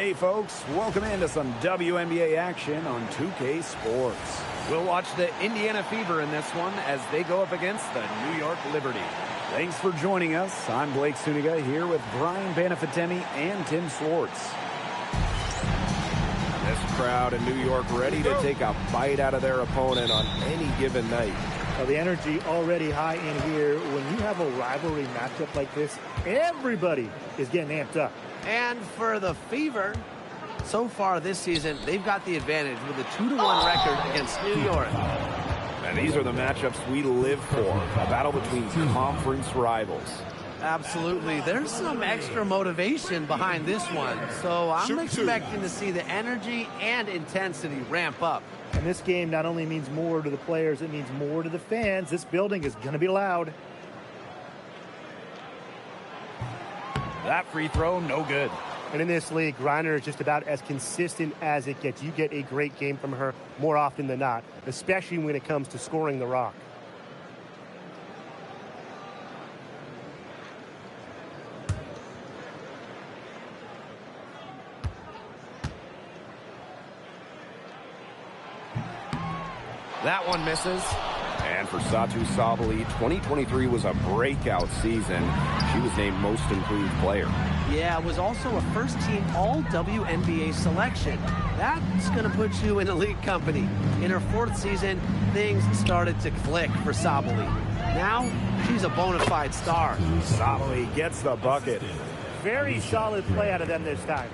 Hey folks, welcome into some WNBA action on 2K Sports. We'll watch the Indiana Fever in this one as they go up against the New York Liberty. Thanks for joining us. I'm Blake Suniga here with Brian Banafitemi and Tim Swartz. This crowd in New York ready to take a bite out of their opponent on any given night. Well, the energy already high in here. When you have a rivalry matchup like this, everybody is getting amped up. And for the Fever, so far this season, they've got the advantage with a 2-1 record against New York. And these are the matchups we live for, a battle between conference rivals. Absolutely. There's some extra motivation behind this one, so I'm expecting to see the energy and intensity ramp up. And this game not only means more to the players, it means more to the fans. This building is going to be loud. That free throw, no good. And in this league, Griner is just about as consistent as it gets. You get a great game from her more often than not, especially when it comes to scoring the rock. That one misses. And for Satu Sabali, 2023 was a breakout season. She was named Most Improved Player. Yeah, it was also a first-team All-WNBA selection. That's going to put you in elite company. In her fourth season, things started to click for Sabali. Now, she's a bona fide star. Sabali gets the bucket. Very solid play out of them this time.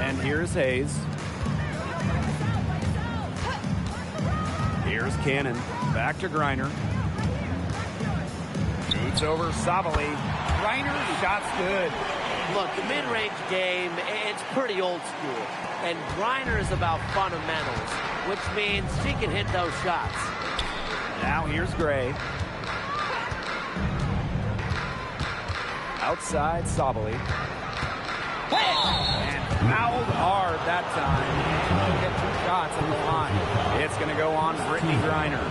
And here's Hayes. Here's Cannon. Back to Griner. Shoots over Sabali. Griner, shot's good. Look, the mid-range game, it's pretty old school. And Griner is about fundamentals, which means she can hit those shots. Now here's Gray. Outside Sabali. And fouled hard that time. And he'll get 2 shots at the line. It's going to go on Brittany Griner.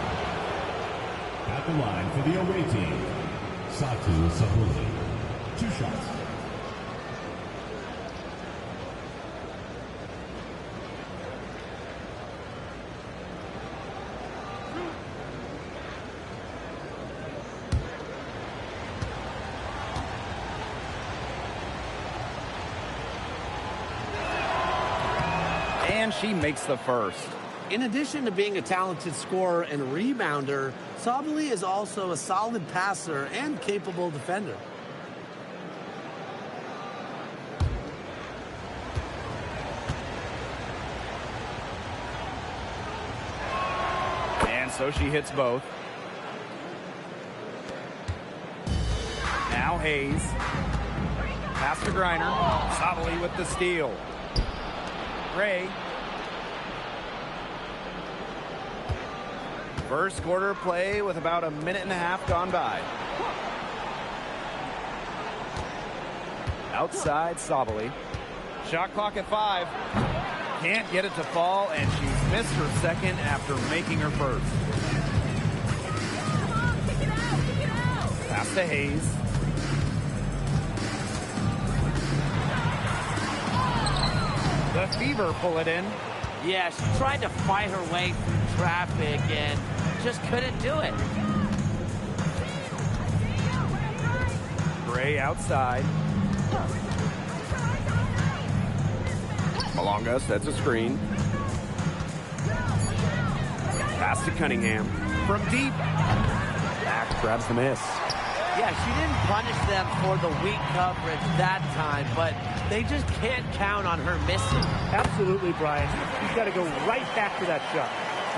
At the line for the away team, Satu Sabali. 2 shots. And she makes the first. In addition to being a talented scorer and rebounder, Sabali is also a solid passer and capable defender. And so she hits both. Now Hayes. Pass to Griner. Sabali with the steal. Gray. First quarter play with about a minute and a half gone by. Outside Sabali. Shot clock at 5. Can't get it to fall, and she's missed her second after making her first. Pass to Hayes. The Fever pull it in. Yeah, she tried to fight her way through traffic and just couldn't do it. Gray outside. Malonga sets a screen. Pass to Cunningham. From deep. Back grabs the miss. Yeah, she didn't punish them for the weak coverage that time, but they just can't count on her missing. Absolutely, Brian. She's got to go right back to that shot.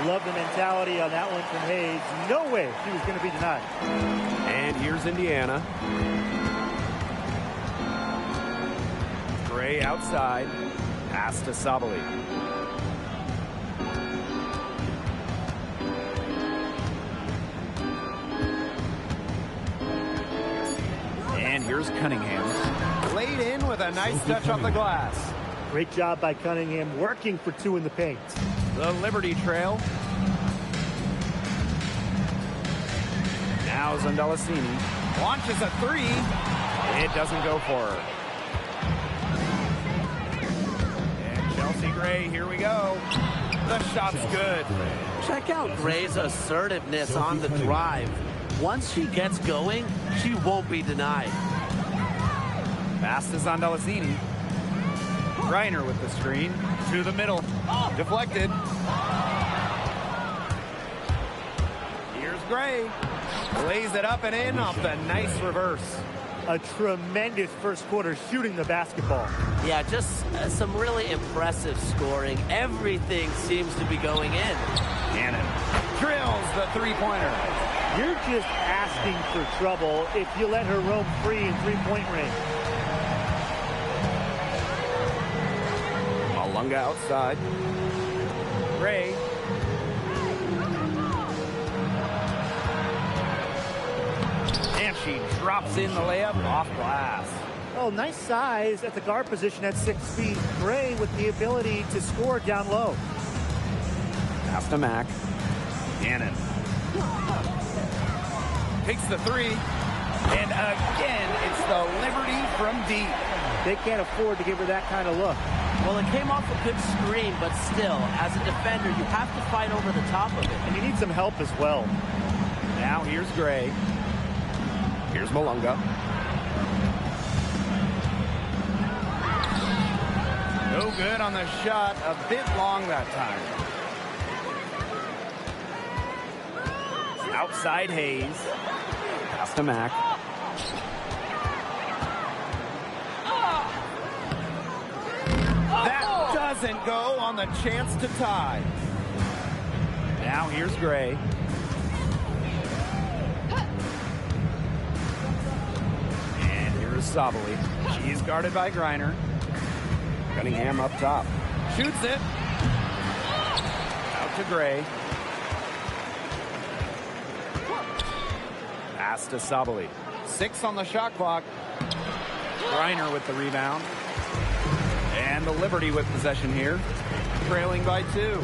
Love the mentality on that one from Hayes. No way she was going to be denied. And here's Indiana. Gray outside. Pass to Sabali. And here's Cunningham. Laid in with a nice touch off the glass. Great job by Cunningham, working for 2 in the paint. The Liberty trail. Now Zandalasini launches a 3. It doesn't go for her. And Chelsea Gray, here we go. The shot's good. Check out Gray's assertiveness on the drive. Once she gets going, she won't be denied. Pass to Zondalesini. Reiner with the screen. To the middle. Deflected. Here's Gray. Lays it up and in off the nice reverse. A tremendous first quarter shooting the basketball. Yeah, just some really impressive scoring. Everything seems to be going in. Cannon drills the three-pointer. You're just asking for trouble if you let her roam free in three-point range. Malunga outside. Gray. And she drops in the layup off glass. Oh, nice size at the guard position at 6 feet. Gray with the ability to score down low. Pass to Mack. Cannon takes the three. And again, it's the Liberty from deep. They can't afford to give her that kind of look. Well, it came off a good screen, but still, as a defender, you have to fight over the top of it. And you need some help as well. Now here's Gray. Here's Malunga. No good on the shot. A bit long that time. Outside Hayes. Pass to Mack. That doesn't go on the chance to tie. Now here's Gray. And here's Sabali. She's guarded by Griner. Cunningham up top. Shoots it. Out to Gray. Pass to Sabali. 6 on the shot clock. Griner with the rebound. And the Liberty with possession here. Trailing by 2.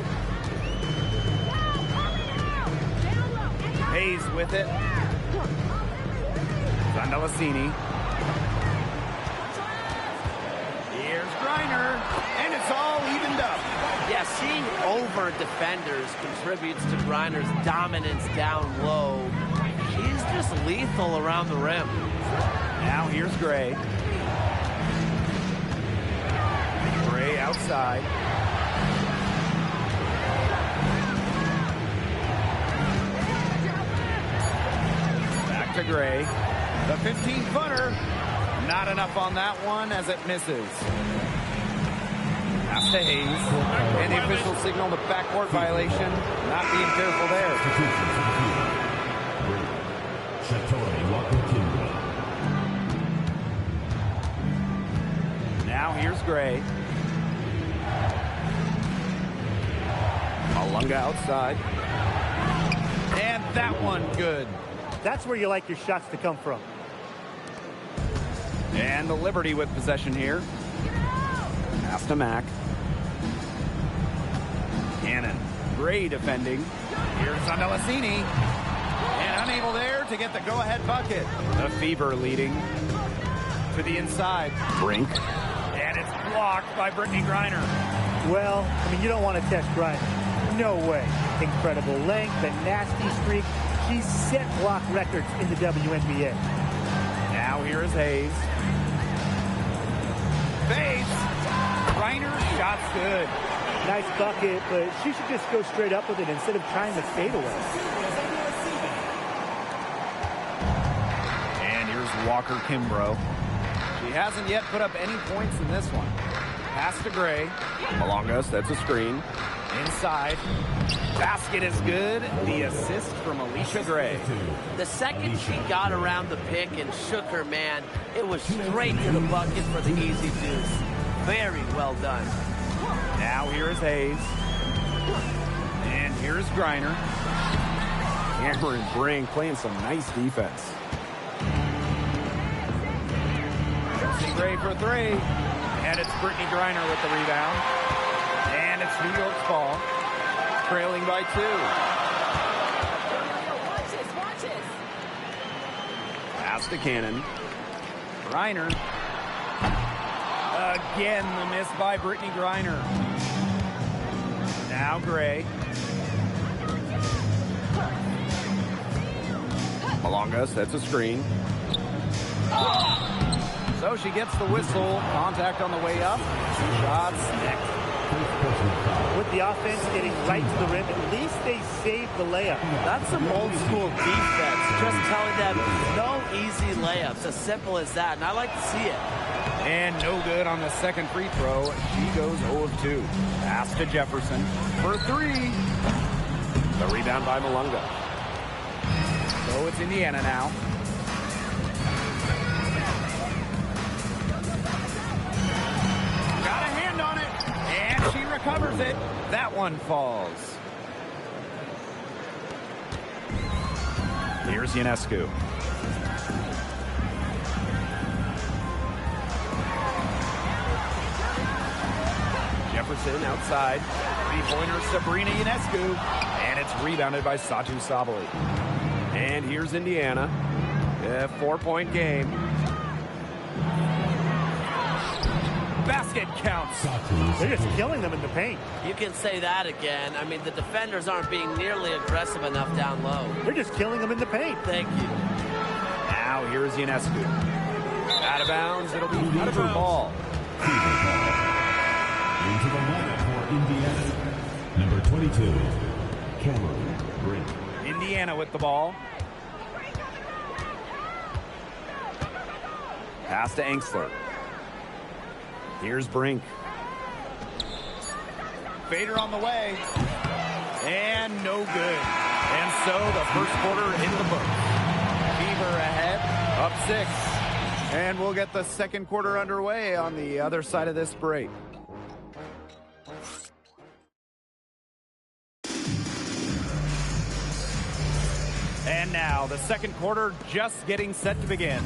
Hayes with it. Zondalesini. Here's Griner. And it's all evened up. Yeah, seeing over defenders contributes to Griner's dominance down low. She's just lethal around the rim. Now here's Gray. Gray outside. Back to Gray. The 15-footer. Not enough on that one as it misses. Pass to Hayes. And the official signal the backcourt violation. Not being careful there. Now here's Gray. Malunga outside. And that one good. That's where you like your shots to come from. And the Liberty with possession here. Pass to Mack. Cannon. Gray defending. Here's Zondalesini. And unable there to get the go-ahead bucket. The Fever leading to the inside. Brink. And it's blocked by Brittany Griner. Well, I mean, you don't want to test Griner. No way. Incredible length, a nasty streak. She's set block records in the WNBA. Now here is Hayes. Fades. Griner shot's good. Nice bucket, but she should just go straight up with it instead of trying to fade away. And here's Walker Kimbrough. She hasn't yet put up any points in this one. Pass to Gray. Malunga sets a screen. Inside. Basket is good. The assist from Alicia Gray. The second she got around the pick and shook her man, it was straight to the bucket for the easy deuce. Very well done. Now here is Hayes. And here's Griner. Cameron Brink playing some nice defense. Chelsea Gray for 3. And it's Brittany Griner with the rebound. And it's New York's ball. Trailing by 2. Pass to Cannon. Griner. Again, the miss by Brittany Griner. Now Gray. Malonga sets a screen. So she gets the whistle. Contact on the way up. 2 shots. With the offense getting right to the rim, at least they saved the layup. That's some old school defense. Just telling them no easy layups. As simple as that. And I like to see it. And no good on the second free throw. She goes 0 of 2. Pass to Jefferson for 3. The rebound by Malonga. So it's Indiana now. Got a hand on it. And she recovers it. That one falls. Here's Ionescu. Jefferson outside. Three-pointer Sabrina Ionescu. And it's rebounded by Satu Sabali. And here's Indiana. A 4-point game. Basket counts. They're just killing them in the paint. You can say that again. I mean, the defenders aren't being nearly aggressive enough down low. They're just killing them in the paint. Thank you. Now here's Ionescu. Out of bounds. It'll be out of her ball. Into the lineup for Indiana. Number 22, Cameron Brink. Indiana with the ball. Pass to Angsler. Here's Brink. Fader on the way. And no good. And so the first quarter in the books. Fever ahead, up 6. And we'll get the second quarter underway on the other side of this break. And now the second quarter just getting set to begin.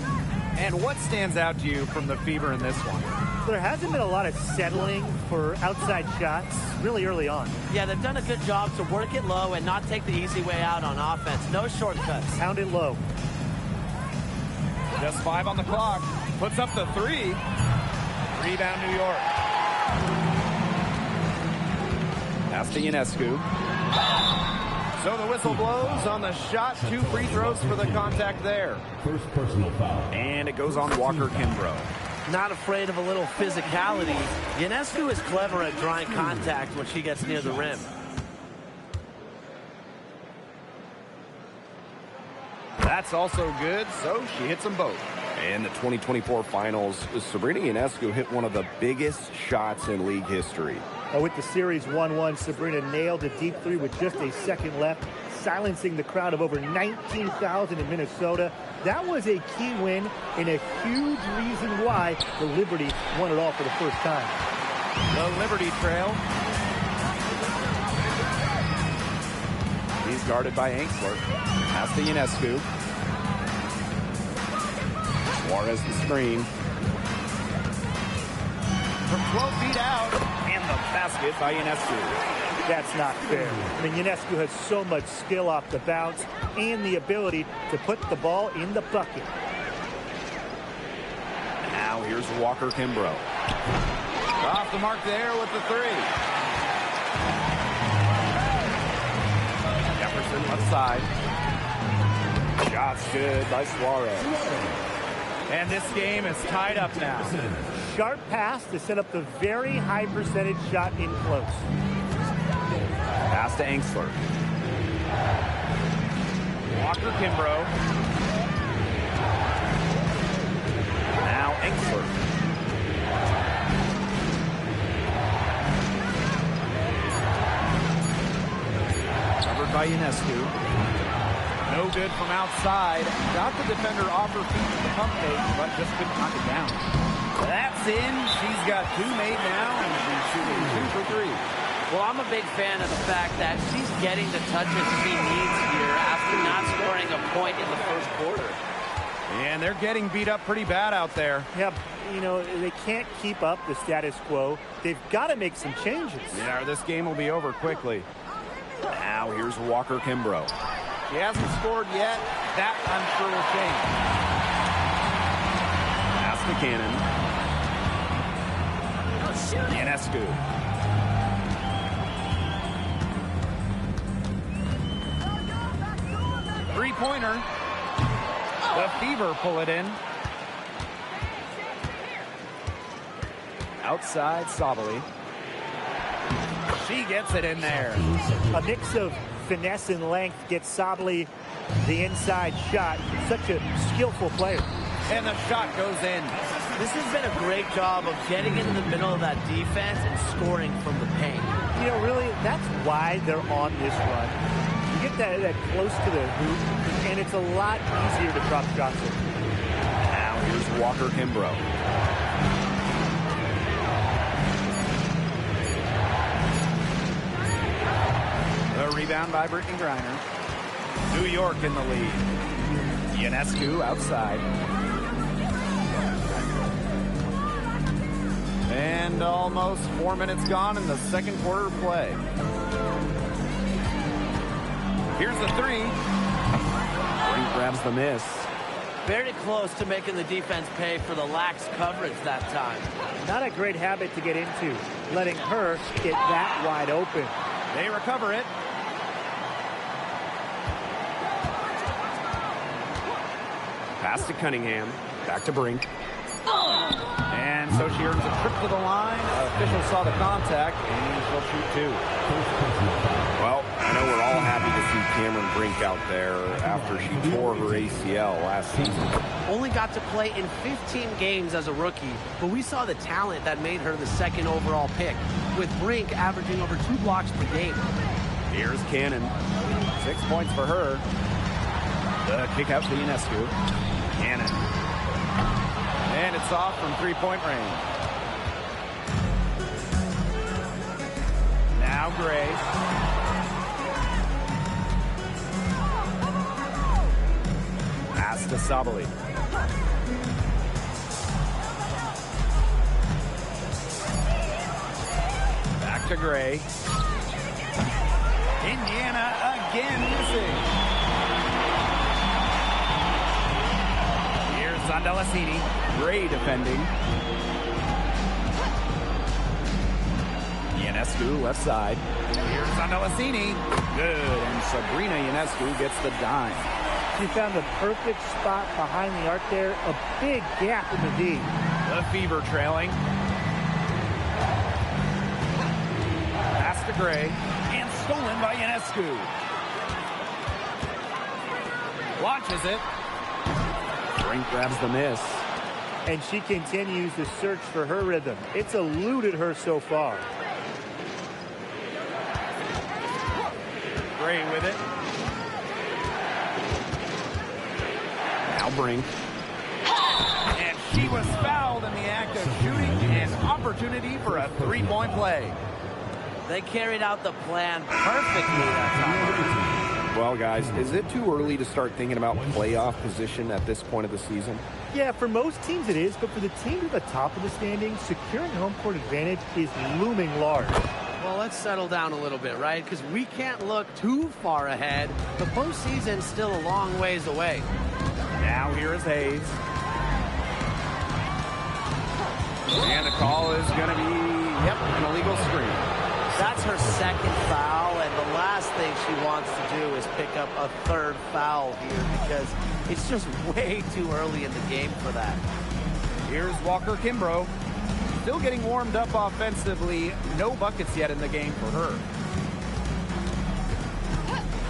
And what stands out to you from the Fever in this one? There hasn't been a lot of settling for outside shots really early on. Yeah, they've done a good job to work it low and not take the easy way out on offense. No shortcuts. Pound it low. Just 5 on the clock. Puts up the 3. Rebound New York. Pass to Ionescu. So the whistle blows on the shot. 2 free throws for the contact there. First personal foul. And it goes on Walker Kimbrough. Not afraid of a little physicality. Ionescu is clever at drawing contact when she gets near the rim. That's also good, so she hits them both. In the 2024 finals, Sabrina Ionescu hit one of the biggest shots in league history. With the series 1-1, Sabrina nailed a deep 3 with just a second left, silencing the crowd of over 19,000 in Minnesota. That was a key win and a huge reason why the Liberty won it all for the first time. The Liberty Trail. He's guarded by Angsler. Pass to Ionescu. Suarez the screen. From 12 feet out, and the basket by Ionescu. That's not fair. I mean, Ionescu has so much skill off the bounce and the ability to put the ball in the bucket. Now here's Walker Kimbrough. Off the mark there with the 3. Jefferson left side. Shots good by Suarez. And this game is tied up now. Sharp pass to set up the very high percentage shot in close. Pass to Angsler. Walker Kimbrough. Now Angsler. Covered by Ionescu. No good from outside. Got the defender off her feet to the pump fake, but just couldn't knock it down. That's in. She's got 2 made now, and she's shooting 2 for 3. Well, I'm a big fan of the fact that she's getting the touches she needs here after not scoring a point in the first quarter. And they're getting beat up pretty bad out there. Yeah, you know, they can't keep up the status quo. They've got to make some changes. Yeah, this game will be over quickly. Now here's Walker Kimbrough. She hasn't scored yet. That, I'm sure, will change. Pass to Cannon. Ionescu. Three-pointer. The Fever pull it in. Outside Sabali. She gets it in there. A mix of finesse and length gets Sabali the inside shot. Such a skillful player. And the shot goes in. This has been a great job of getting into the middle of that defense and scoring from the paint. You know, really, that's why they're on this run. You get that close to the hoop, and it's a lot easier to drop shots in. Now here's Walker Kimbrough. The rebound by Brittany Griner. New York in the lead. Ionescu outside. And almost 4 minutes gone in the second quarter of play. Here's the three. Brink grabs the miss. Very close to making the defense pay for the lax coverage that time. Not a great habit to get into, letting her get that wide open. They recover it. Pass to Cunningham. Back to Brink. And so she earns a trip to the line. Officials saw the contact, and she'll shoot two. Well, I know we're all happy to see Cameron Brink out there after she tore her ACL last season. Only got to play in 15 games as a rookie, but we saw the talent that made her the second overall pick, with Brink averaging over 2 blocks per game. Here's Cannon. 6 points for her. The kick out to Ionescu. Cannon. And it's off from three-point range. Now Gray. Pass to Sabali. Back to Gray. Indiana again missing. Here's Zandalasini. Gray defending. Ionescu left side. Here's Zandalasini. Good. And Sabrina Ionescu gets the dime. She found the perfect spot behind the arc there. A big gap in the D. The Fever trailing. Pass to Gray. And stolen by Ionescu. Launches it. Brink grabs the miss. And she continues to search for her rhythm. It's eluded her so far. Gray with it. Now Brink. And she was fouled in the act of shooting. An opportunity for a three-point play. They carried out the plan perfectly that time. Well, guys, is it too early to start thinking about playoff position at this point of the season? Yeah, for most teams it is, but for the team at the top of the standings, securing home court advantage is looming large. Well, let's settle down a little bit, right? Because we can't look too far ahead. The postseason's still a long ways away. Now here is Hayes. And the call is going to be, an illegal screen. That's her second foul, and the last thing she wants to do is pick up a third foul here because it's just way too early in the game for that. Here's Walker Kimbrough. Still getting warmed up offensively. No buckets yet in the game for her.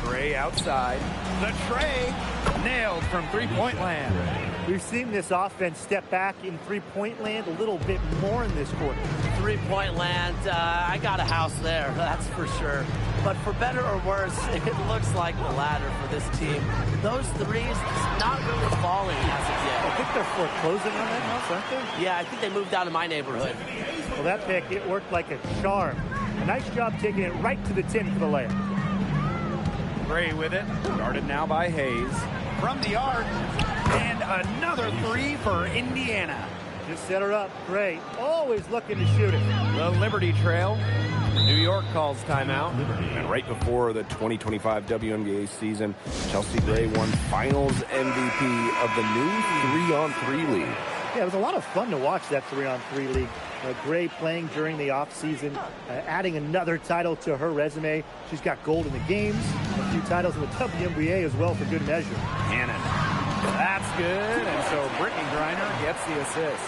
Gray outside. The tray nailed from three-point land. We've seen this offense step back in three-point land a little bit more in this quarter. Three-point land, I got a house there, that's for sure. But for better or worse, it looks like the latter for this team. Those threes not really falling as of yet. I think they're foreclosing on that house, aren't they? Yeah, I think they moved out of my neighborhood. Well, that pick, it worked like a charm. A nice job taking it right to the tin for the layup. Gray with it. Guarded now by Hayes. From the arc. And another three for Indiana. Just set her up. Gray, always looking to shoot it. The Liberty Trail. New York calls timeout. And right before the 2025 WNBA season, Chelsea Gray won Finals MVP of the new 3-on-3 league. Yeah, it was a lot of fun to watch that 3-on-3 league. Gray playing during the offseason, adding another title to her resume. She's got gold in the games, a few titles in the WNBA as well for good measure. Cannon. That's good. And so Brittany Griner gets the assist.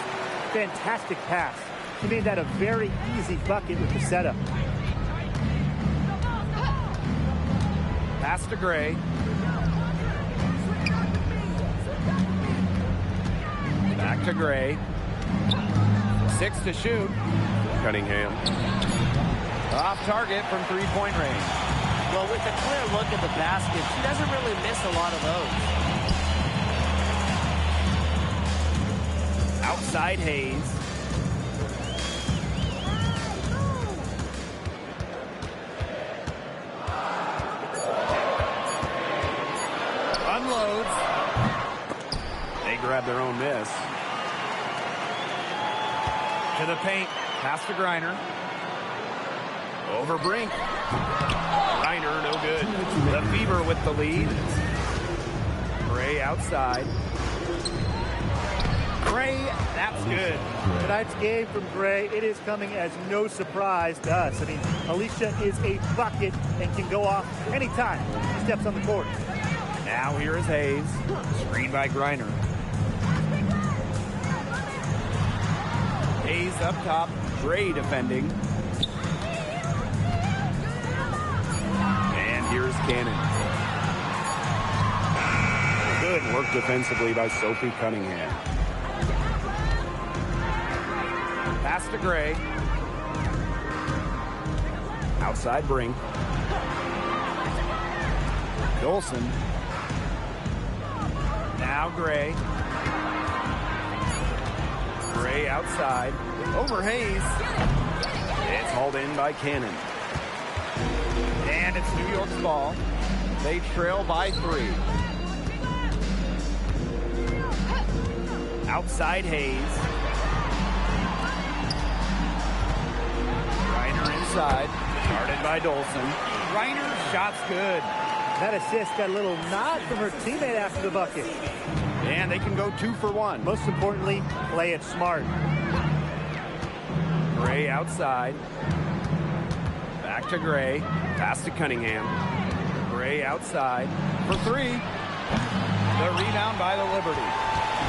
Fantastic pass. She made that a very easy bucket with the setup. Pass to Gray. Back to Gray. 6 to shoot. Cunningham. Off target from three-point range. Well, with a clear look at the basket, she doesn't really miss a lot of those. Outside Hayes. Unloads. They grab their own miss. To the paint. Pass to Griner. Over Brink. Griner, no good. The Fever with the lead. Gray outside. Gray, that's good. Tonight's game from Gray, it is coming as no surprise to us. I mean, Alicia is a bucket and can go off anytime she steps on the court. Now here is Hayes. Screened by Griner. Hayes up top. Gray defending. And here's Cannon. Good work defensively by Sophie Cunningham. Pass to Gray. Outside Brink. Dolson. Now Gray. Gray outside. Over Hayes. It's hauled in by Cannon. And it's New York's ball. They trail by 3. Outside Hayes. Griner inside. Guarded by Dolson. Griner, shot's good. That assist got a little nod from her teammate after the bucket. And they can go 2 for 1. Most importantly, play it smart. Gray outside. Back to Gray. Pass to Cunningham. Gray outside for 3. The rebound by the Liberty.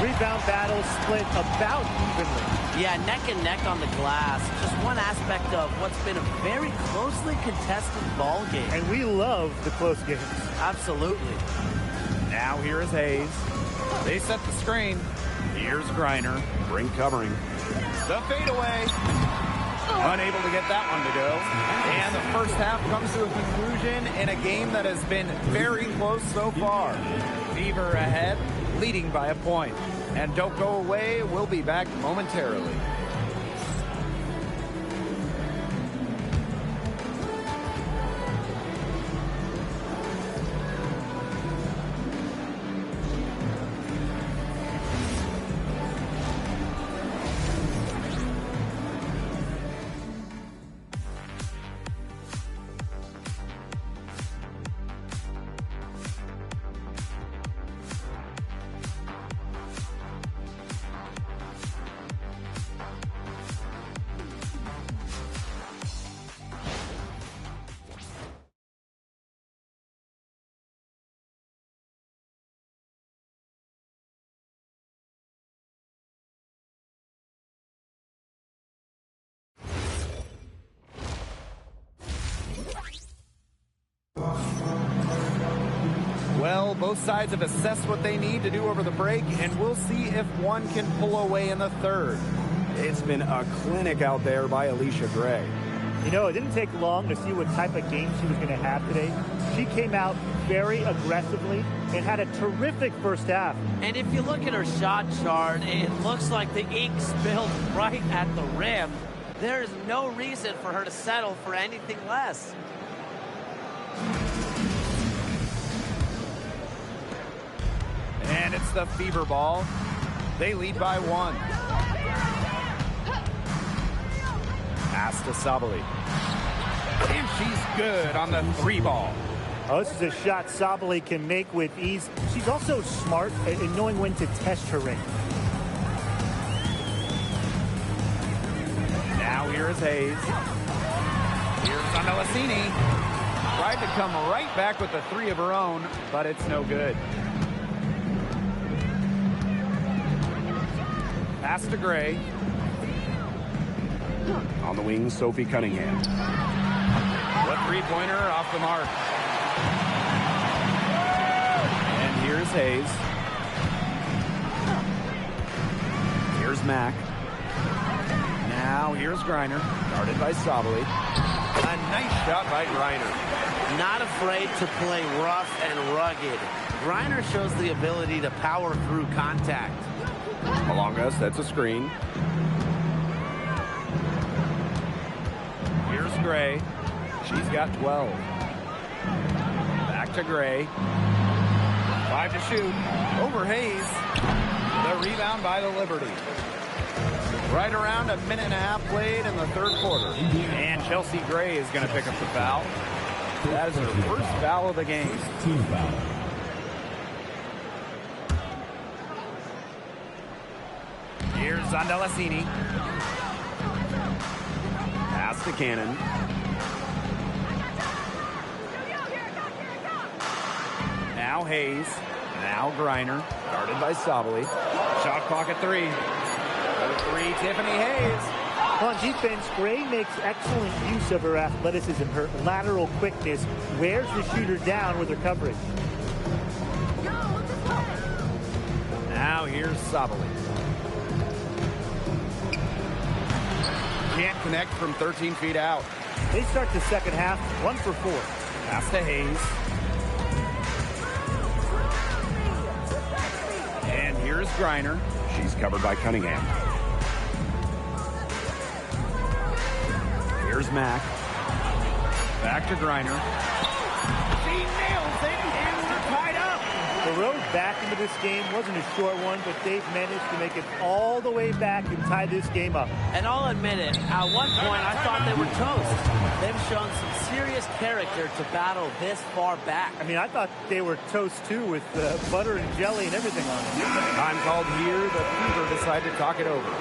Rebound battle split about evenly. Yeah, neck and neck on the glass. Just one aspect of what's been a very closely contested ball game. And we love the close games. Absolutely. Now here is Hayes. They set the screen. Here's Griner. Brink covering. The fadeaway. Unable to get that one to go. And the first half comes to a conclusion in a game that has been very close so far. Fever ahead, leading by a point. And don't go away. We'll be back momentarily. Well, both sides have assessed what they need to do over the break, and we'll see if one can pull away in the third. It's been a clinic out there by Alicia Gray. You know, it didn't take long to see what type of game she was going to have today. She came out very aggressively and had a terrific first half. And if you look at her shot chart, it looks like the ink spilled right at the rim. There is no reason for her to settle for anything less. And it's the Fever ball. They lead by 1. Pass to Sabali. And she's good on the 3 ball. Oh, this is a shot Sabali can make with ease. She's also smart in knowing when to test her range. here's Hayes. Here's Andalasini. Tried to come right back with the three of her own, but it's no good. Pass to Gray. On the wing, Sophie Cunningham. The three-pointer off the mark. And here's Hayes. Here's Mack. Now here's Griner. Guarded by Sabali. A nice shot by Griner. Not afraid to play rough and rugged. Griner shows the ability to power through contact. Malonga sets a screen. Here's Gray. She's got 12. Back to Gray. 5 to shoot. Over Hayes. The rebound by the Liberty. Right around a minute and a half played in the third quarter. And Chelsea Gray is going to pick up the foul. That is her first foul of the game. Team foul. Here's Zandalasini. Pass to Cannon. Now Hayes. Now Griner. Guarded by Sabali. Shot clock at 3. Number 3, Tiffany Hayes. On defense, Gray makes excellent use of her athleticism, her lateral quickness, wears the shooter down with her coverage. Now here's Sabali. Can't connect from 13 feet out. They start the second half 1 for 4. Pass to Hayes. And here's Griner. She's covered by Cunningham. Here's Mack. Back to Griner. She nails it, and we're tied up. The road back into this game wasn't a short one, but they've managed to make it all the way back and tie this game up. And I'll admit it, at one point I thought they were toast. They've shown some serious character to battle this far back. I mean, I thought they were toast too with butter and jelly and everything on it. Time called here. The Fever decide to talk it over.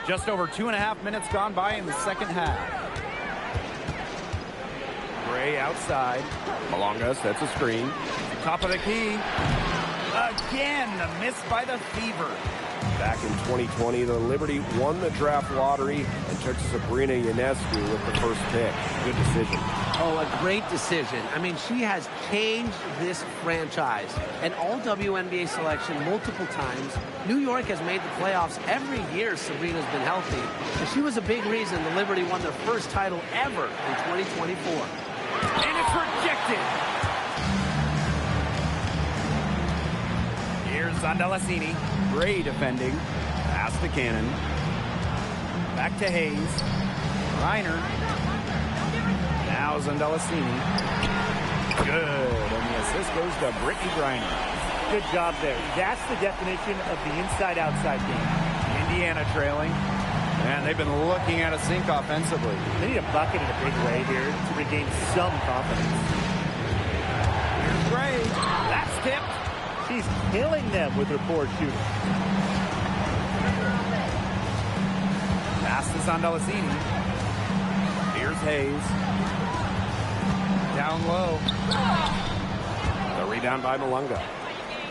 Just over 2.5 minutes gone by in the second half. Gray outside. Malonga sets a screen. Top of the key. Again, the miss by the Fever. Back in 2020, the Liberty won the draft lottery and took Sabrina Ionescu with the first pick. Good decision. Oh, a great decision. I mean, she has changed this franchise. An all-WNBA selection multiple times. New York has made the playoffs every year Sabrina's been healthy. And she was a big reason the Liberty won their first title ever in 2024. And it's rejected. Here's Zandalasini. Gray defending. Pass to Cannon. Back to Hayes. Reiner. Now Zandalasini. Good. And the assist goes to Brittany Griner. Good job there. That's the definition of the inside-outside game. Indiana trailing. And they've been looking at a sink offensively. They need a bucket in a big way here to regain some confidence. Here's Gray. That's tipped. She's killing them with her poor shooting. Pass to Zandalasini. Here's Hayes. Down low. The rebound by Malonga.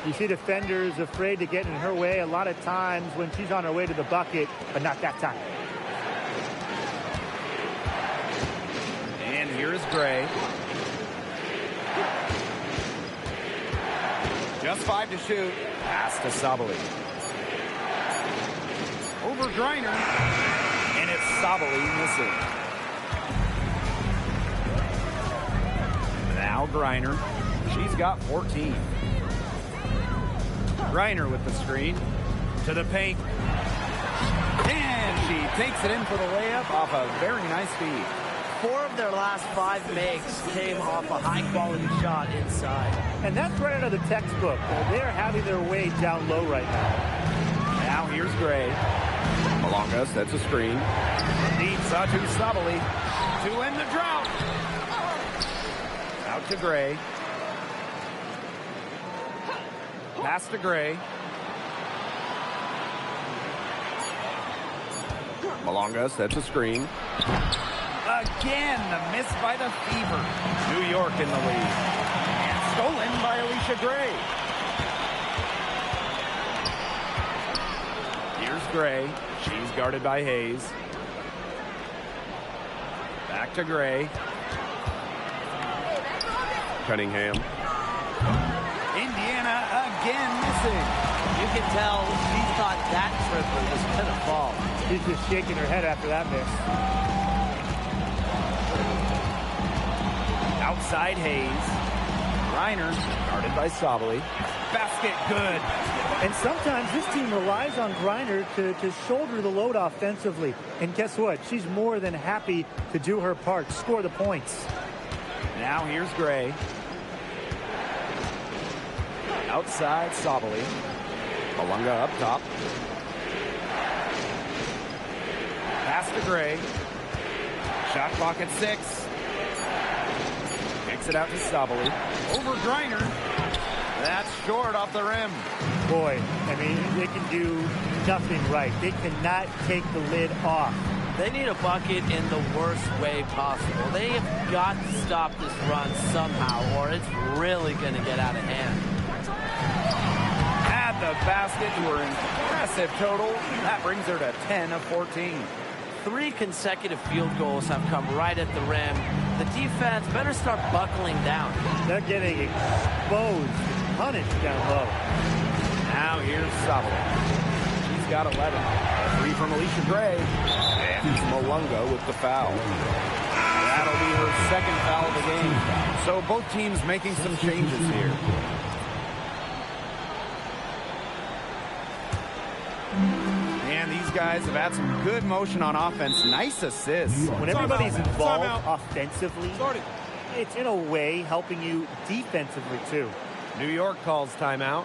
You see defenders afraid to get in her way a lot of times when she's on her way to the bucket, but not that time. And here's Gray. Just 5 to shoot. Pass to Sabali. Over Griner. And it's Sabali missing. Now Griner. She's got 14. Griner with the screen. To the paint. And she takes it in for the layup off a very nice feed. 4 of their last 5 makes came off a high-quality shot inside. And that's right out of the textbook. They're having their way down low right now. Now here's Gray. Malonga sets a screen. Needs Satu Sabali to end the drought. Out to Gray. Pass to Gray. Malonga sets a screen. Again, the miss by the Fever. New York in the lead. And stolen by Alicia Gray. Here's Gray. She's guarded by Hayes. Back to Gray. Cunningham. Indiana again missing. You can tell she thought that triple was going to fall. She's just shaking her head after that miss. Outside Hayes. Reiner guarded by Sabali. Basket good. And sometimes this team relies on Griner to shoulder the load offensively. And guess what? She's more than happy to do her part, score the points. Now here's Gray. Outside Sabali. Malonga up top. Pass to Gray. Shot clock at 6. Kicks it out to Sabali. Over Griner. That's short off the rim. Boy, I mean, they can do nothing right. They cannot take the lid off. They need a bucket in the worst way possible. They have got to stop this run somehow, or it's really going to get out of hand. At the basket to her impressive total. That brings her to 10 of 14. 3 consecutive field goals have come right at the rim. The defense better start buckling down. They're getting exposed, punished down low. Now here's Sabali. She's got 11. A 3 from Alicia Gray. And Malonga with the foul. That'll be her second foul of the game. So both teams making some changes here. And these guys have had some good motion on offense. Nice assists. When everybody's involved offensively, it's in a way helping you defensively too. New York calls timeout.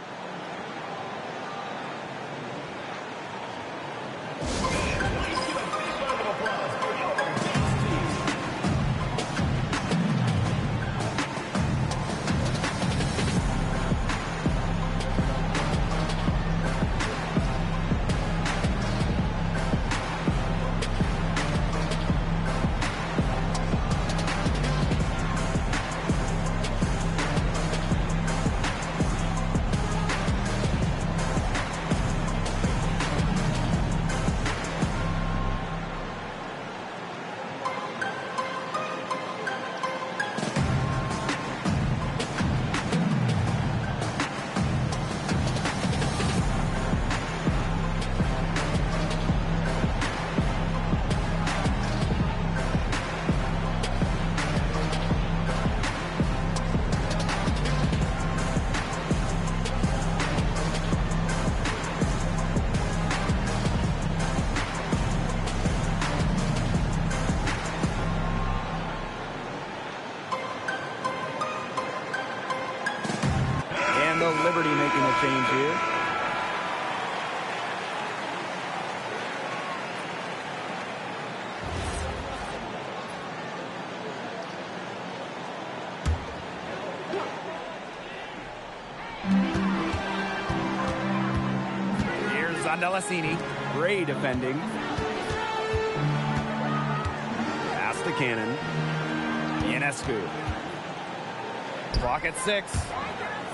Liberty making a change here. Here's Zandalasini. Gray defending. Pass to Cannon. Ionescu. Clock at 6.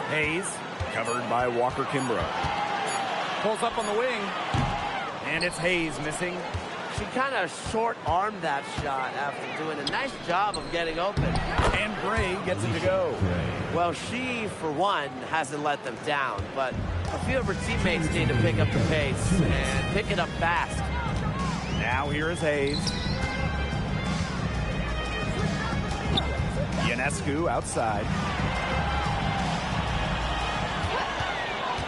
Hayes, covered by Walker Kimbrough. Pulls up on the wing, and it's Hayes missing. She kind of short-armed that shot after doing a nice job of getting open. And Gray gets it to go. Well, she, for one, hasn't let them down, but a few of her teammates need to pick up the pace and pick it up fast. Now here is Hayes. Ionescu outside.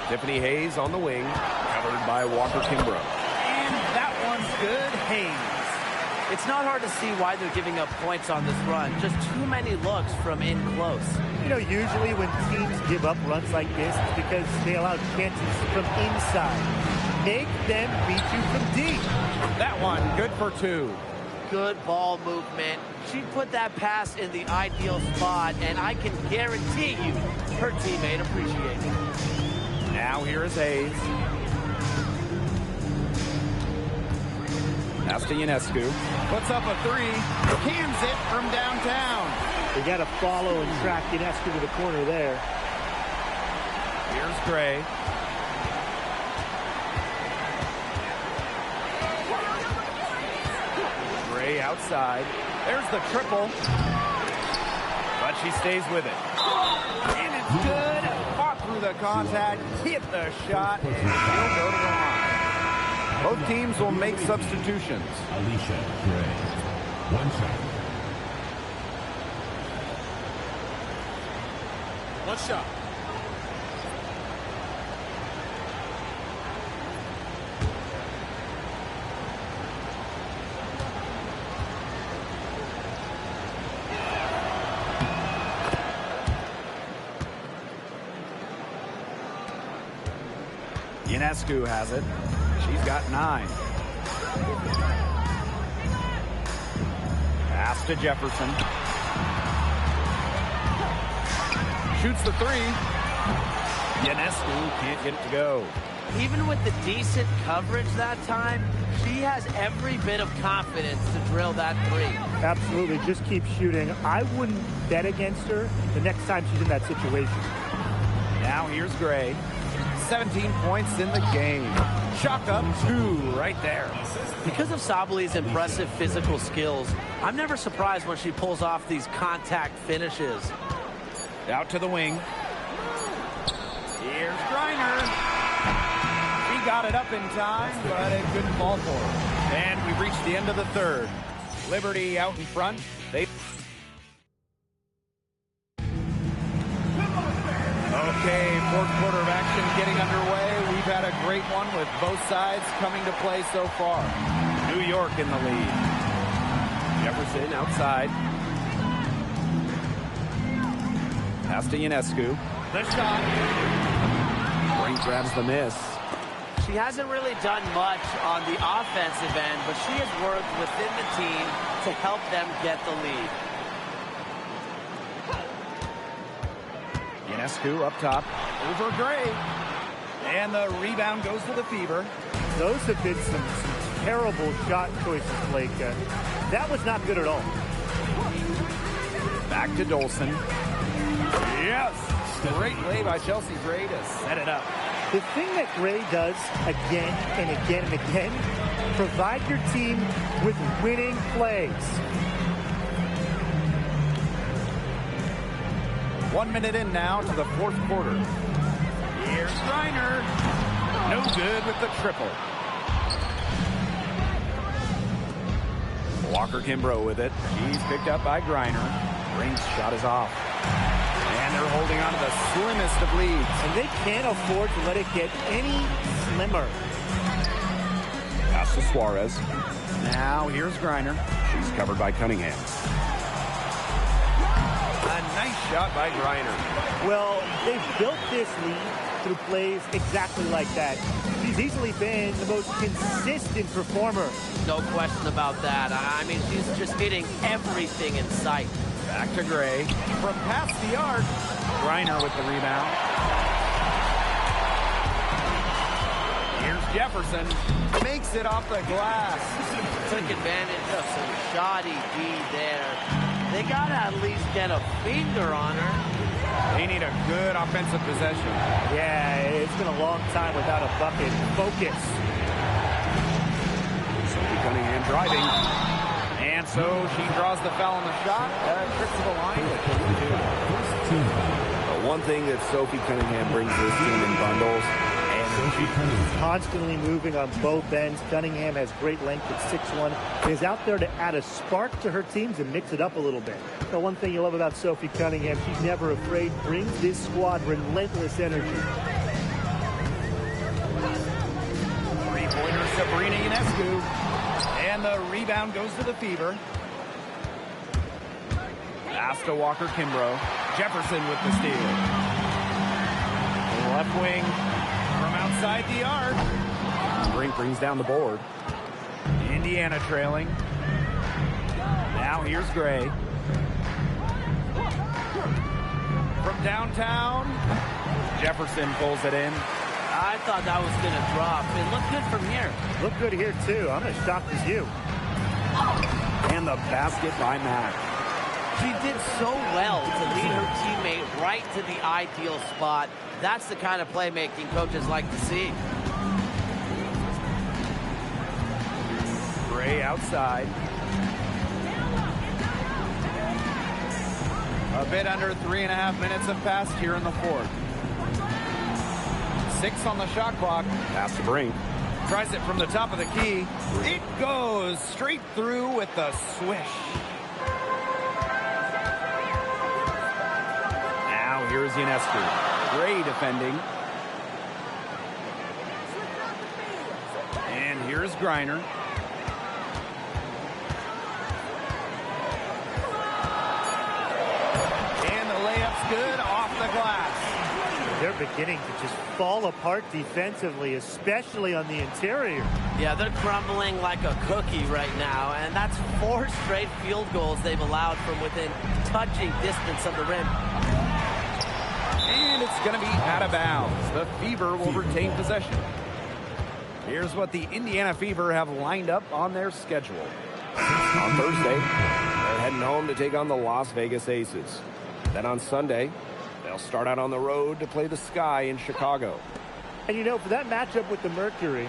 Tiffany Hayes on the wing, covered by Walker Kimbrough. And that one's good, Hayes. It's not hard to see why they're giving up points on this run. Just too many looks from in close. You know, usually when teams give up runs like this, it's because they allow chances from inside. Make them beat you from deep. That one, good for 2. Good ball movement. She put that pass in the ideal spot, and I can guarantee you her teammate appreciates it. Now here is Hayes. Pass to Ionescu. Puts up a 3. Cans it from downtown. They got to follow and track Ionescu to the corner there. Here's Gray. Gray outside. There's the triple. But she stays with it. And it's good. Fought through the contact. Hit the shot. And she'll go to the line. Both teams will make substitutions. Alicia Gray. 1 shot. One shot. Ionescu has it. She's got 9. Pass to Jefferson. Shoots the 3. Ionescu can't get it to go. Even with the decent coverage that time, she has every bit of confidence to drill that 3. Absolutely. Just keep shooting. I wouldn't bet against her the next time she's in that situation. Now here's Gray. 17 points in the game. Chalk up 2 right there. Because of Sabali's impressive physical skills, I'm never surprised when she pulls off these contact finishes. Out to the wing. Here's Griner. He got it up in time, but it couldn't fall for her. And we've reached the end of the 3rd. Liberty out in front. Okay, 4th quarter of action getting underway. We've had a great one with both sides coming to play so far. New York in the lead. Jefferson outside. Pass to Ionescu. The shot. Green grabs the miss. She hasn't really done much on the offensive end, but she has worked within the team to help them get the lead. Ionescu up top, over Gray. And the rebound goes to the Fever. Those have been some terrible shot choices, Blake. That was not good at all. Back to Dolson. Yes! Great play by Chelsea Gray to set it up. The thing that Gray does again and again and again, provide your team with winning plays. 1 minute in now to the 4th quarter. Here's Griner. No good with the triple. Walker Kimbrough with it. He's picked up by Griner. Green's shot is off. And they're holding on to the slimmest of leads. And they can't afford to let it get any slimmer. Pass to Suarez. Now here's Griner. She's covered by Cunningham. A nice shot by Griner. Well, they've built this lead through plays exactly like that. She's easily been the most consistent performer. No question about that. I mean, she's just hitting everything in sight. Back to Gray. From past the arc. Griner with the rebound. Here's Jefferson. Makes it off the glass. Took advantage of some shoddy D there. They got to at least get a finger on her. They need a good offensive possession. Yeah, it's been a long time without a bucket. Focus. Sophie Cunningham driving. And so she draws the foul on the shot. Trips to the line. The one thing that Sophie Cunningham brings this team in bundles, Constantly moving on both ends. Cunningham has great length at 6'1". Is out there to add a spark to her teams and mix it up a little bit. The one thing you love about Sophie Cunningham, she's never afraid, brings this squad relentless energy. Three-pointer Sabrina Ionescu. And the rebound goes to the Fever. Pass to Walker Kimbrough. Jefferson with the steal. Left wing from outside the arc. Brink brings down the board. Indiana trailing. Now here's Gray. From downtown, Jefferson pulls it in. I thought that was going to drop. It looked good from here. Look good here, too. I'm as shocked as you. And the basket by Mack. She did so well to lead her teammate right to the ideal spot. That's the kind of playmaking coaches like to see. Gray outside. A bit under 3.5 minutes have passed here in the fourth. 6 on the shot clock. Pass to Brink. Tries it from the top of the key. It goes straight through with the swish. Now here's Ionescu. Gray defending. And here's Griner. And the layup's good off the glass. They're beginning to just fall apart defensively, especially on the interior. Yeah, they're crumbling like a cookie right now, and that's 4 straight field goals they've allowed from within touching distance of the rim. And it's going to be out of bounds. The Fever will retain possession. Here's what the Indiana Fever have lined up on their schedule. On Thursday, they're heading home to take on the Las Vegas Aces. Then on Sunday, they'll start out on the road to play the Sky in Chicago. And you know, for that matchup with the Mercury,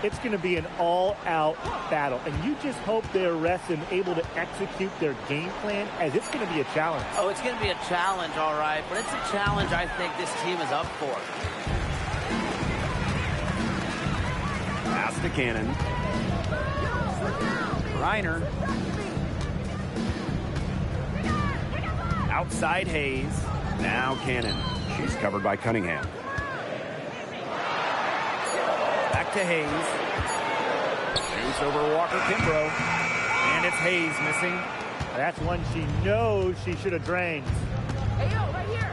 it's going to be an all-out battle. And you just hope they're rested and able to execute their game plan, as it's going to be a challenge. Oh, it's going to be a challenge, all right. But it's a challenge I think this team is up for. Pass to Cannon. Reiner. Outside Hayes. Now Cannon. She's covered by Cunningham. Back to Hayes. Shoots over Walker Kimbrough. And it's Hayes missing. That's one she knows she should have drained. Hey, yo, right here.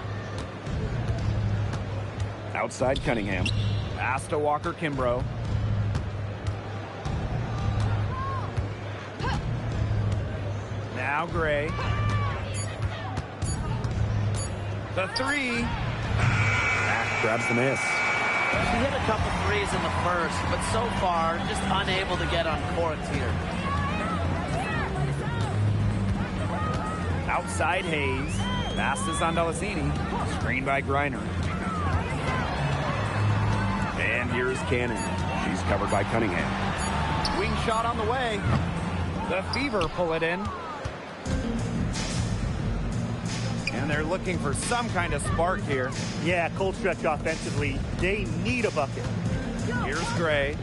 Outside Cunningham. Pass to Walker Kimbrough. Now Gray. The 3. Mack grabs the miss. She hit a couple threes in the first, but so far just unable to get on court here. Outside Hayes. Pass to Zondolacini. Screened by Griner. And here's Cannon. She's covered by Cunningham. Wing shot on the way. The Fever pull it in. And they're looking for some kind of spark here. Yeah, cold stretch offensively. They need a bucket. Here's Gray.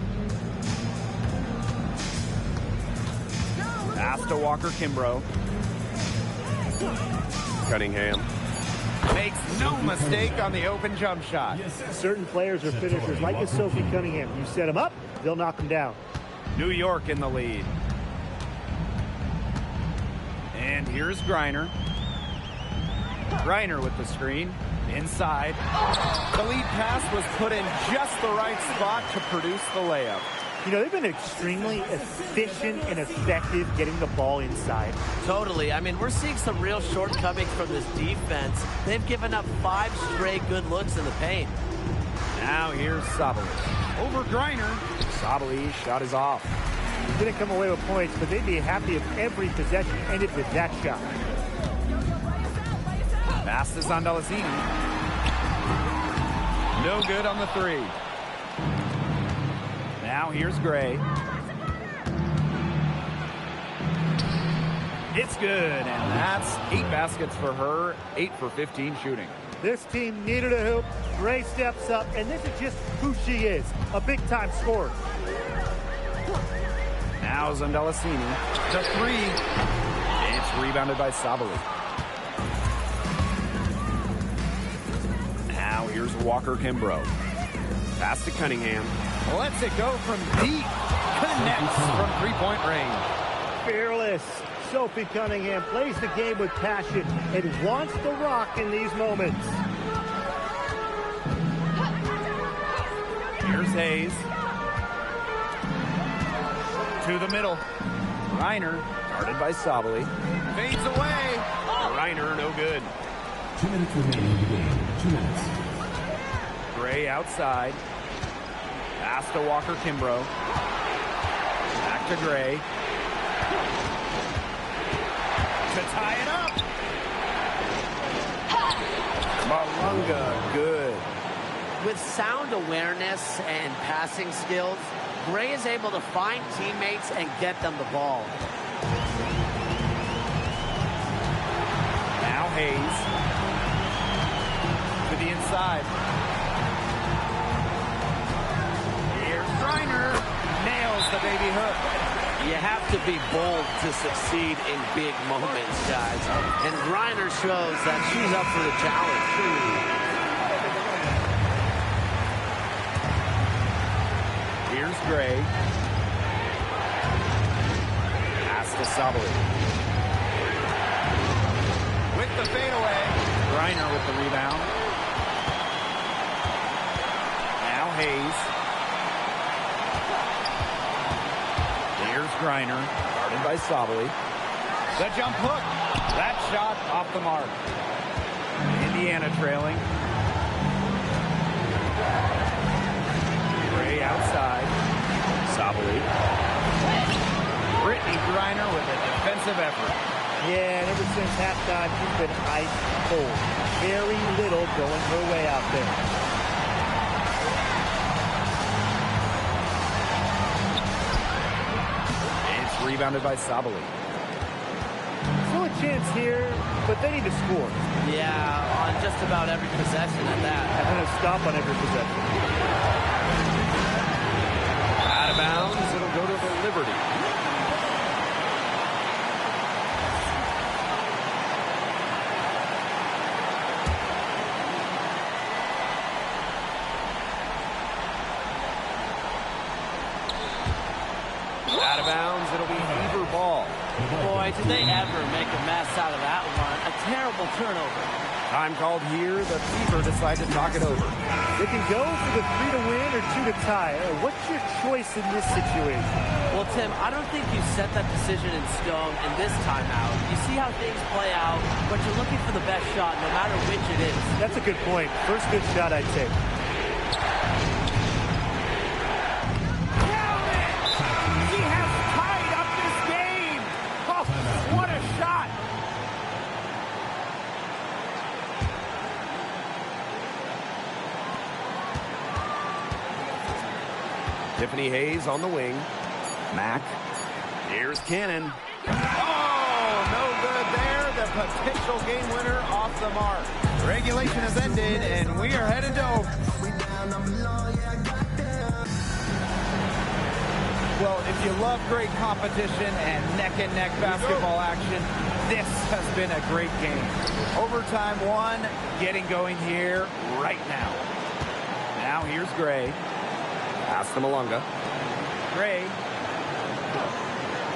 Pass to Walker Kimbrough. Cunningham. Makes no mistake on the open jump shot. Certain players are finishers, like a Sophie Cunningham. You set them up, they'll knock them down. New York in the lead. And here's Griner. Griner with the screen. Inside. The lead pass was put in just the right spot to produce the layup. You know, they've been extremely efficient and effective getting the ball inside. Totally. I mean, we're seeing some real shortcomings from this defense. They've given up 5 straight good looks in the paint. Now here's Sabali. Over Griner. Sabali shot is off. Didn't come away with points, but they'd be happy if every possession ended with that shot. Pass to Zondolacini. No good on the 3. Now here's Gray. It's good, and that's 8 baskets for her, 8 for 15 shooting. This team needed a hoop. Gray steps up, and this is just who she is, a big-time scorer. Now Zondolacini. The 3. It's rebounded by Sabali. Now here's Walker Kimbrough. Pass to Cunningham. Lets it go from deep. Connects from 3-point range. Fearless. Sophie Cunningham plays the game with passion and wants the rock in these moments. Here's Hayes. To the middle. Reiner. Guarded by Sabali. Fades away. Reiner, no good. 2 minutes remaining in the game. 2 minutes. Gray outside. Pass to Walker Kimbrough. Back to Gray. To tie it up. Malunga, good. With sound awareness and passing skills, Gray is able to find teammates and get them the ball. Now Hayes. To the inside. Here's Reiner. Nails the baby hook. You have to be bold to succeed in big moments, guys. And Reiner shows that she's up for the challenge. Here's Gray. Pass to Sabali. With the fadeaway. Reiner with the rebound. Now Hayes. Here's Reiner. Guarded by Sabali. The jump hook. That shot off the mark. Indiana trailing. Gray outside. Sabali. Brittany Griner with a defensive effort. Yeah, and ever since halftime, she's been ice cold. Very little going her way out there. It's rebounded by Sabali. Still a chance here, but they need to score. Yeah, on just about every possession at that. I'm going to stop on every possession. Out of bounds, it'll go to the Liberty. Out of bounds, it'll be Beaver ball. Boy, did they ever make a mess out of that one. A terrible turnover. Time called here. The Fever decide to talk it over. They can go for the 3 to win or 2 to tie. What's your choice in this situation? Well, Tim, I don't think you set that decision in stone in this timeout. You see how things play out, but you're looking for the best shot no matter which it is. That's a good point. First good shot I'd take. He has tied up this game. Oh, what a shot. Tiffany Hayes on the wing. Mack. Here's Cannon. Oh, no good there. The potential game winner off the mark. Regulation has ended, and we are headed to over. Well, if you love great competition and neck-and-neck basketball action, this has been a great game. Overtime one, getting going here right now. Now here's Gray. Pass to Malunga. Gray.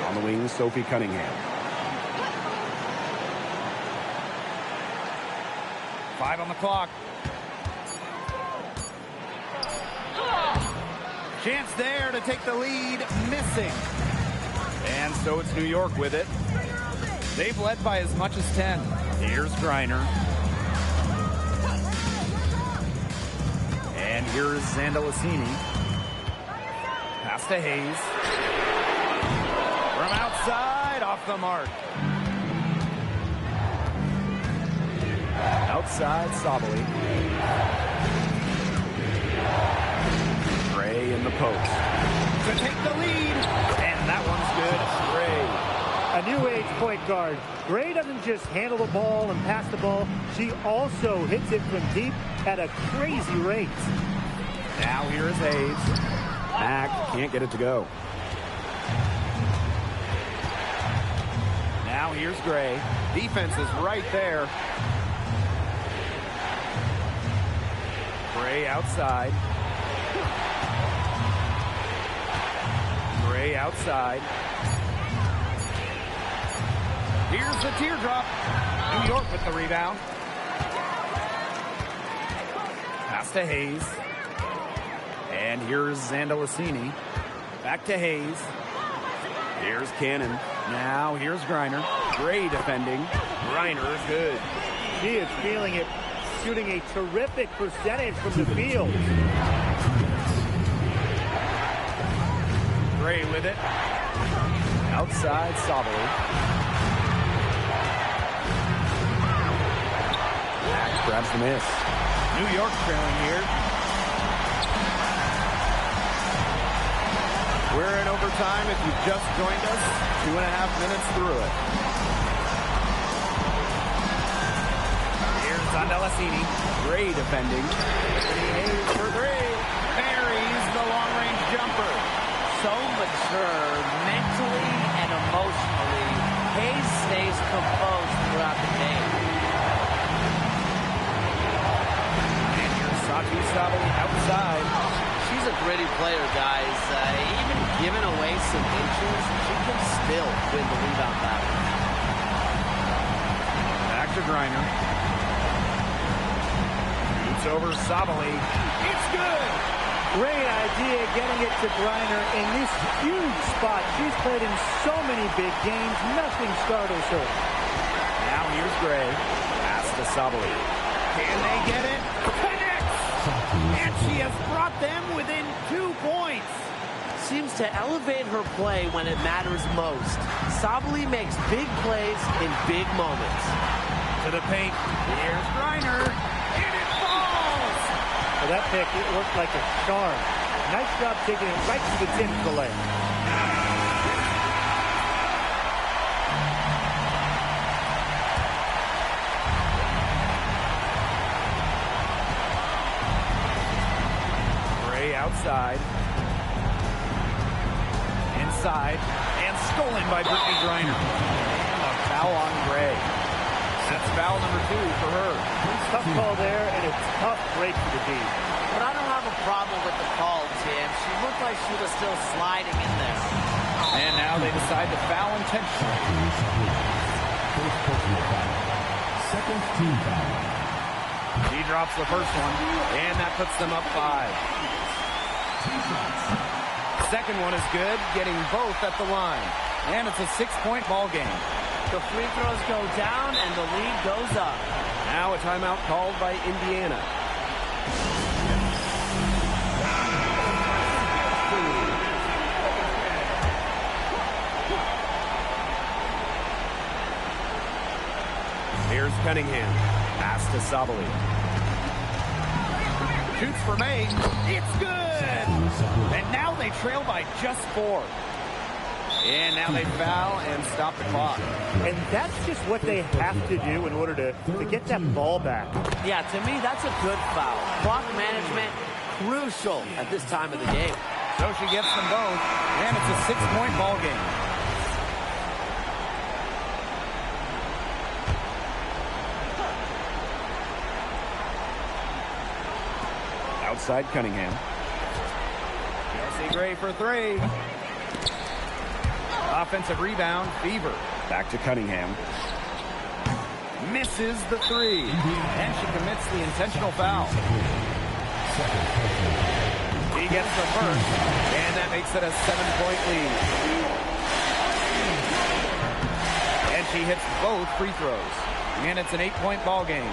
On the wing, Sophie Cunningham. 5 on the clock. Chance there to take the lead, missing. And so it's New York with it. They've led by as much as 10. Here's Griner. And here's Zandalicini. Pass to Hayes. From outside, off the mark. Outside, Sabali. Gray in the post. To take the lead. And that one's good. Gray. A new age point guard. Gray doesn't just handle the ball and pass the ball. She also hits it from deep at a crazy rate. Now here is Hayes. Mack can't get it to go. Now here's Gray. Defense is right there. Gray outside. Gray outside. Here's the teardrop. New York with the rebound. Pass to Hayes. And here's Zandalicini. Back to Hayes. Here's Cannon. Now here's Griner. Gray defending. Griner good. She is feeling it, shooting a terrific percentage from the field. Gray with it. Outside Sabali. Max grabs the miss. New York trailing here. We're in overtime if you've just joined us. 2.5 minutes through it. Here's Andalassini. Gray defending. Hayes for three. Buries the long-range jumper. So mature mentally and emotionally. Hayes stays composed throughout the game. And here's Satu Sabali outside. She's a gritty player, guys. Even giving away some inches, she can still win the rebound battle. Back to Griner. Shoots over Sabali. It's good! Great idea getting it to Griner in this huge spot. She's played in so many big games. Nothing startles her. Now here's Gray. Pass to Sabali. Can they get it? Connects! And she has brought them within 2 points. Seems to elevate her play when it matters most. Sabali makes big plays in big moments. To the paint. Here's Griner. And it falls! For that pick, it looked like a charm. Nice job taking it right to the tin for the layup. Outside. Inside. And stolen by Brittany Griner. And a foul on Gray. That's foul number 2 for her. Tough call there and a tough break for the D. But I don't have a problem with the call, Tim. She looked like she was still sliding in there. And now they decide to foul intentionally. Second team foul. She drops the first one. And that puts them up 5. Second one is good, getting both at the line. And it's a 6-point ball game. The free throws go down and the lead goes up. Now a timeout called by Indiana. Here's Cunningham. Pass to Sabali. Shoots for May. It's good! And now they trail by just 4. And now they foul and stop the clock. And that's just what they have to do in order to get that ball back. Yeah, to me, that's a good foul. Clock management, crucial at this time of the game. So she gets them both, and it's a 6-point ball game. Outside Cunningham. Chelsea Gray for 3. Offensive rebound, Fever. Back to Cunningham. Misses the 3. And she commits the intentional foul. He gets the first, and that makes it a 7-point lead. And she hits both free throws. And it's an 8-point ball game.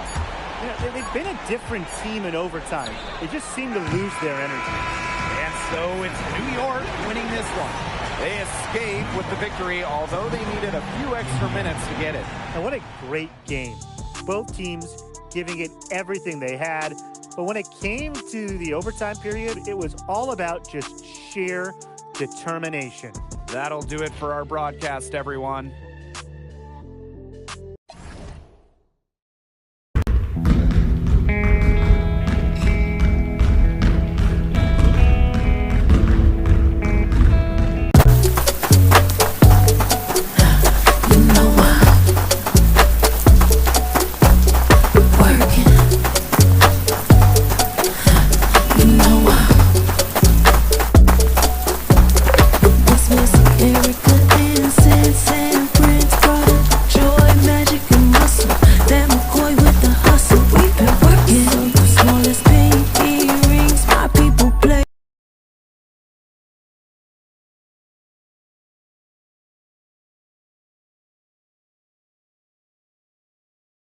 Yeah, they've been a different team in overtime. They just seem to lose their energy. And so it's New York winning this one. They escape with the victory, although they needed a few extra minutes to get it. And what a great game. Both teams giving it everything they had. But when it came to the overtime period, it was all about just sheer determination. That'll do it for our broadcast, everyone.